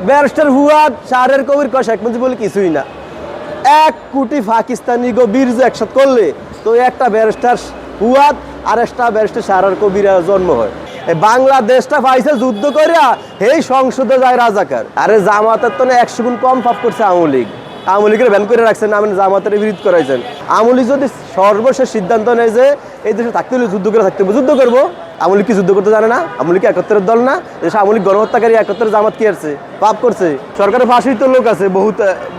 Barrister Fuad শাহরের কবির কয় শেখ মুজিব বলে কিছুই না। 1 কোটি পাকিস্তানি গো বীর্য একসাথে করলে তো একটা ব্যারিস্টার ফুয়াদ আর একটা ব্যারিস্টার শাহরের কবির জন্ম হয়। বাংলাদেশটা পাইছে যুদ্ধ করিয়া এই সংসদে যায় রাজাকার। আরে জামাতের তো 100 গুণ কম পাপ করছে আওয়ামী লীগ। আওয়ামী লীগের ব্যান করে রাখছেন, আপনি জামাতের বিরোধ করাইছেন। আওয়ামী লীগ যদি সর্বশেষ সিদ্ধান্ত নেয় যে এই দেশে থাকতে হলে যুদ্ধ করে থাকতে হবে, যুদ্ধ করবো। আওয়ামী লীগ কি যুদ্ধ করতে জানে না? আওয়ামী লীগ একাত্তরের দল না? দেশে আওয়ামী লীগ গণহত্যাকারী, একাত্তরের জামাত কি আসছে? পাপ করছে। সরকারের ফাঁসির তো লোক আছে,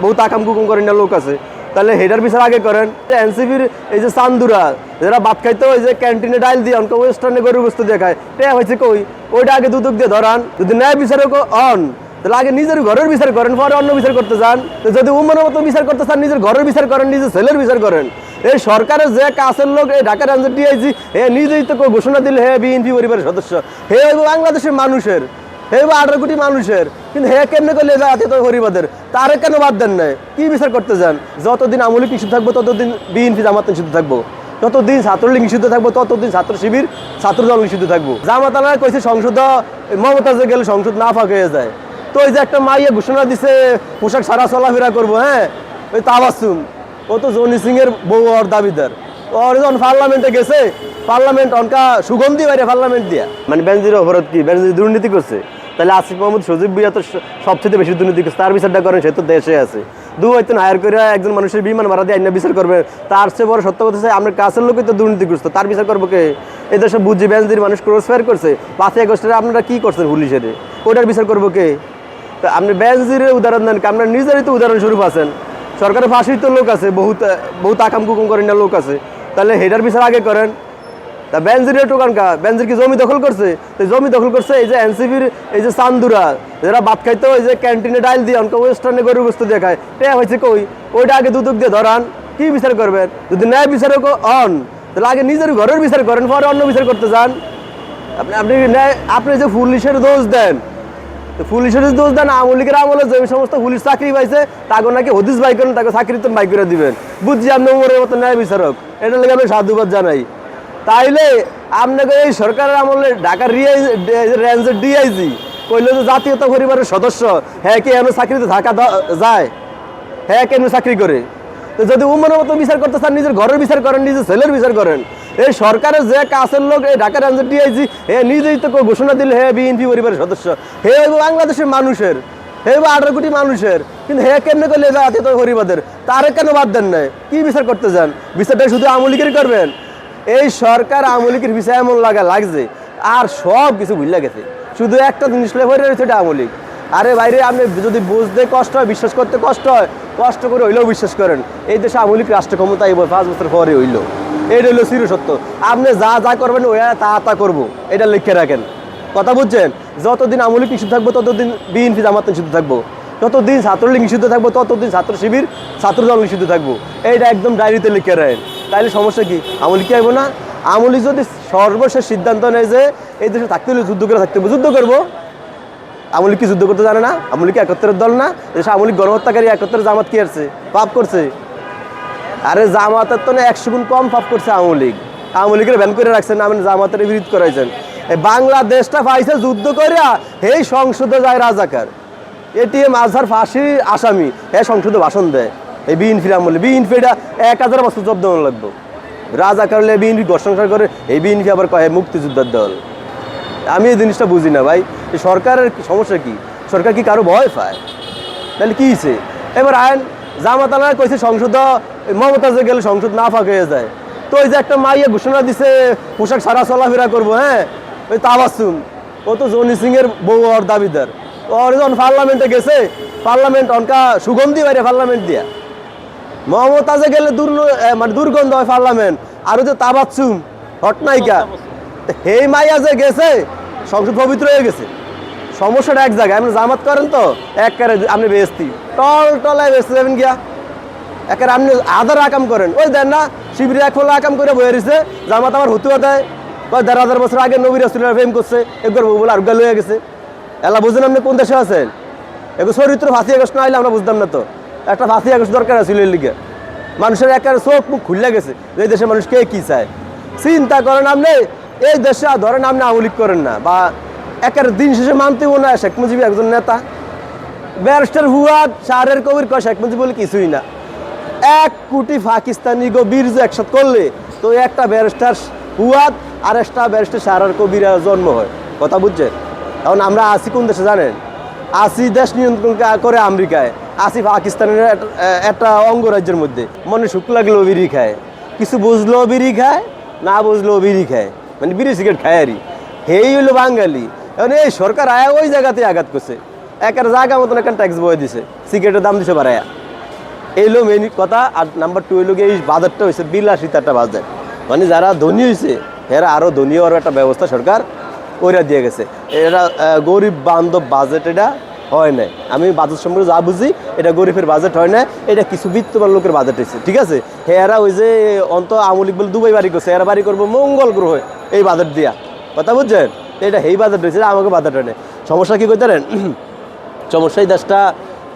বহুত আকাম কুকুম করেন না লোক আছে। তাহলে হেডার বিচার আগে করেন। এনসিপির এই যে চান্দুরা যারা ভাত খাইতো ওই যে ক্যান্টিনে ডাইল দিয়ে অনকা ওয়েস্টার্নে গরুর বস্তু দিয়ে খায়, টেয়া হয়েছে কই? ওইটা আগে দুদক দিয়ে ধরান। যদি ন্যায় বিচারক হন তাহলে আগে নিজের ঘরের বিচার করেন, পরে অন্য বিচার করতে চান। যদি উম্মানের মতো বিচার করতে চান নিজের ঘরের বিচার করেন, নিজের ছেলের বিচার করেন। এই সরকারের যে কাছের লোক এই ঢাকা রেঞ্জের ডিআইজি হে নিজেই তো ঘোষণা দিলে হে বিএনপি পরিবারের সদস্য, হে বাংলাদেশের মানুষের, হে 18 কোটি মানুষের, কিন্তু হে কেমনে করলে জাতীয় পরিবারের তারে কেন বাদ দেন নাই? কি বিচার করতে যান? যতদিন আওয়ামী লীগ নিষিদ্ধ থাকবো ততদিন বিএনপি জামাত নিষিদ্ধ থাকবো, ততদিন ছাত্রলীগ নিষিদ্ধ থাকবো, ততদিন ছাত্র শিবির ছাত্র দল নিষিদ্ধ থাকবো। জামাত আল্লাহ কইছে সংসদ মমতাজে গেলে সংসদ না ফাঁক হয়ে যায়। তো ওই যে একটা মাইয়া ঘোষণা দিছে পোশাক সারা চলাফেরা করবো, হ্যাঁ ওই তাবাসুম, ও তো জনি সিং এর বউ আর দাবিদার। ওর যখন পার্লামেন্টে গেছে, পার্লামেন্ট অনকা সুগন্ধি বাইরে পার্লামেন্ট দিয়া, মানে বেনজির অপরাধ কি? বেনজির দুর্নীতি করছে, তাহলে আসিফ মাহমুদ সজীব ভুইয়া তো সবচেয়ে বেশি দুর্নীতি করছে, তার বিচারটা করেন, সে তো দেশে আছে। হয়তো হায়ার করে একজন মানুষের বিমান ভাড়া দিয়ে আইনা বিচার করবে, তার চেয়ে বড় সত্য কথা চাই আপনার কাছের লোকই তো দুর্নীতি করছে, তার বিচার করবো কে? এই দেশে বুঝি বেনজির মানুষ ক্রস ফায়ার করছে, 5ই আগস্টে আপনারা কি করছেন পুলিশের, ওটার বিচার করবো কে? আপনি বেনজিরের উদাহরণ দেন, আপনার নিজেরই তো উদাহরণস্বরূপ আছেন। সরকারের ফাঁসির তো লোক আছে, বহুত আকাম কুকুম করেন না লোক আছে, তাহলে হেডার বিচার আগে করেন। তা বেনজিরের টোকানকা, বেনজির কি জমি দখল করছে? তো জমি দখল করছে এই যে এনসিপির এই যে চান্দুরা যারা ভাত খাইতো ওই যে ক্যান্টিনে ডাইল দিয়ে অনকা ওয়েস্টার্নে গরুর বস্তু দিয়ে খায়, টেয়া হয়েছে কই? ওইটা আগে দুদক দিয়ে ধরান। কি বিচার করবেন? যদি ন্যায় বিচারক হন তাহলে আগে নিজের ঘরের বিচার করেন, পরে অন্য বিচার করতে যান। আপনি যে পুলিশের দোষ দেন, পুলিশের দোষ দেন, আওয়ামী লীগের আমলে যে সমস্ত পুলিশ চাকরি পাইছে তাকে নাকি হদিস বাই করেন, তাকে চাকরি তো বাই করে দিবেন। বুঝছি আপনি উমরের মতো ন্যায় বিচারক, এটা লেগে আমি সাধুবাদ জানাই। তাইলে আপনাকে এই সরকারের আমলে ঢাকার রেঞ্জের ডিআইজি কইল যে জাতীয়তা পরিবারের সদস্য, হ্যাঁ কি এমন চাকরিতে থাকা যায়? হ্যাঁ কেন চাকরি করে? তো যদি উম্মানের মতো বিচার করতে চান নিজের ঘরের বিচার করেন, নিজের ছেলের বিচার করেন। এই সরকারের যে কাছের লোক এই ঢাকা রেঞ্জের ডিআইজি হে নিজেই তো ঘোষণা দিলে হে বিএনপি পরিবারের সদস্য, হে বাংলাদেশের মানুষের, হে 18 কোটি মানুষের, কিন্তু হে কেমনে করলে জাতীয় পরিবারের তারে কেন বাদ দেন নাই? কি বিচার করতে যান? বিচারটা শুধু আওয়ামী লীগের করবেন? এই সরকার আওয়ামী লীগের বিষয় এমন লাগছে আর সব কিছু ভুলে গেছে, শুধু একটা জিনিস লেগে রয়েছে, এটা আওয়ামী লীগ। আরে বাইরে আপনি যদি বুঝতে কষ্ট হয়, বিশ্বাস করতে কষ্ট হয়, কষ্ট করে হইলেও বিশ্বাস করেন এই দেশে আওয়ামী লীগ রাষ্ট্র ক্ষমতা এই 5 বছর পরে হইল। এটা হইলো চিরসত্য। আপনি যা করবেন ওই তা করবো, এটা লিখে রাখেন। কথা বুঝছেন? যতদিন আওয়ামী লীগ নিষিদ্ধ থাকবো ততদিন বিএনপি জামাত নিষিদ্ধ থাকবো, ততদিন ছাত্রলীগ নিষিদ্ধ থাকবো, ততদিন ছাত্র শিবির ছাত্র দল নিষিদ্ধ থাকবো। এইটা একদম ডায়েরিতে লিখে রাখেন। তাইলে সমস্যা কি? আওয়ামী লীগ কি আইব না? আওয়ামী লীগ যদি সর্বশেষ সিদ্ধান্ত নেয় যে এই দেশে থাকতে হলে যুদ্ধ করে থাকতে হবে, যুদ্ধ করবো। আওয়ামী লীগ কি যুদ্ধ করতে জানে না? আওয়ামী লীগ একাত্তরের দল না? দেশে আওয়ামী লীগ গণহত্যাকারী, একাত্তরের জামাত কি আসছে? পাপ করছে। আরে জামাতের তো 100 গুণ কম পাপ করছে আওয়ামী লীগ। আওয়ামী লীগের ব্যান করে রাখছেন, আপনি জামাতের বিরোধ করাইছেন। এই বাংলাদেশটা পাইছে যুদ্ধ করিয়া এই সংসদে যায় রাজাকার। এটিএম আজহার ফাঁসি আসামি, হ্যাঁ সংসদে ভাষণ দেয়। এই বিএনপির আমলে বিএনপি এটা 1000 বছর জব্দ লাগবে। রাজা করলে বিএনপি ঘর করে, এই বিএনপি আবার কয় মুক্তিযোদ্ধার দল। আমি এই জিনিসটা বুঝি না ভাই, সরকারের সমস্যা কি? সরকার কি কারো ভয় পায়? তাহলে কি হয়েছে? এবার আইন জামাত আল্লাহ কইছে সংসদ মমতাজে গেলে সংসদ না ফাঁক হয়ে যায়। তো ওই যে একটা মাইয়া ঘোষণা দিছে পোশাক সারা চলাফেরা করবো, হ্যাঁ ওই তাবাসুম, ও তো জনি সিং এর বউ আর দাবিদার। ওর যখন পার্লামেন্টে গেছে, পার্লামেন্ট অনকা সুগন্ধি বাইরে পার্লামেন্ট দিয়া, মমতাজে গেলে মানে দুর্গন্ধ হয় পার্লামেন্ট। আর ওই যে তাবাসুম হটনাইকা, এই মাইয়া যে গেছে সংসদ পবিত্র হয়ে গেছে। সমস্যাটা এক জায়গায়, আপনি জামাত করেন তো একবারে আপনি বেস্তি টলায় বেসতে যাবেন গিয়া, একেবারে আপনি আধার আকাম করেন। ওই দেন না শিবিরে 1 ফলা আকাম করে বয়ে রয়েছে, জামাত আমার হতুয়া দেয়, 1000 বছর আগে নবী রাসূলুল্লাহ প্রেম করছে, একবার বলে আরগা লয়ে গেছে। এলা বুঝেন আপনি কোন দেশে আছেন? এগুলো চরিত্র 5ই আগস্ট না হইলে আমরা বুঝতাম না। তো একটা 5ই আগস্ট দরকার ছিল এর লিগে। মানুষের একেবারে চোখ মুখ খুলে গেছে এই দেশের মানুষ কে কি চায়। চিন্তা করেন আপনি এই দেশে ধরেন আপনি আওয়ামী লীগ করেন না, বা একের দিন শেষে মানতেও না শেখ মুজিব একজন নেতা, ব্যারিস্টার ফুয়াদ শাহরের কবির কয় শেখ মুজিব বলে কিছুই না। 1 কোটি পাকিস্তানি গো বীর্য একসাথ করলে তো একটা ব্যারিস্টার ফুয়াদ আর একটা ব্যারিস্টার শাহরের কবির জন্ম হয়। কথা বুঝছেন? এখন আমরা আসি কোন দেশে জানেন? আসি দেশ নিয়ন্ত্রণ করে আমেরিকায়, আসি পাকিস্তানের একটা অঙ্গরাজ্যের মধ্যে। মনে সুখ লাগলেও বিড়ি খায়, কিছু বুঝলেও বিড়ি খায়, না বুঝলেও বিড়ি খায়, মানে বিড়ি সিগারেট খায় আরই। এই হইলো বাঙালি। এখন এই সরকার আয়া ওই জায়গাতে আঘাত করছে, একের জায়গা মতন একটা ট্যাক্স বয়ে দিছে, সিগারেটের দাম দিছে বাড়ায়া। এইলো মেন কথা। আর নাম্বার 2 হইলো এই বাজারটা হয়েছে বিলাসিতা একটা বাজার, মানে যারা ধনী হয়েছে এরা আরও ধনী হওয়ার একটা ব্যবস্থা সরকার ওইরা দিয়ে গেছে। এরা গরিব বান্ধব বাজেট এটা হয় না। আমি বাজেট সম্পর্কে যা বুঝি এটা গরিবের বাজেট হয় না, এটা কিছু বিত্তবান লোকের বাজেট হয়েছে, ঠিক আছে। এরা ওই যে অন্ত আমলিক বলে দুবাই বাড়ি করছে, এরা বাড়ি করবো মঙ্গল গ্রহে এই বাজেট দিয়া। কথা বুঝছেন? এটা এই বাজেট হয়েছে, আমাকে বাজেট হয় না। সমস্যা কী করতে পারেন? সমস্যা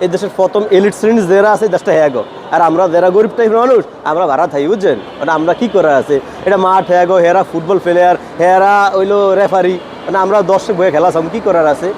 এই দেশের প্রথম এলিট শ্রেণী যারা আছে দেশটা হ্যাগো, আর আমরা যারা গরিব টাইপের মানুষ আমরা ভাড়া থাকি, বুঝছেন? মানে আমরা কি করার আছে? এটা মাঠ হ্যাগো, হেরা ফুটবল প্লেয়ার, হেরা হইলো রেফারি, মানে আমরা দর্শক বয়ে খেলা কি করার আছে?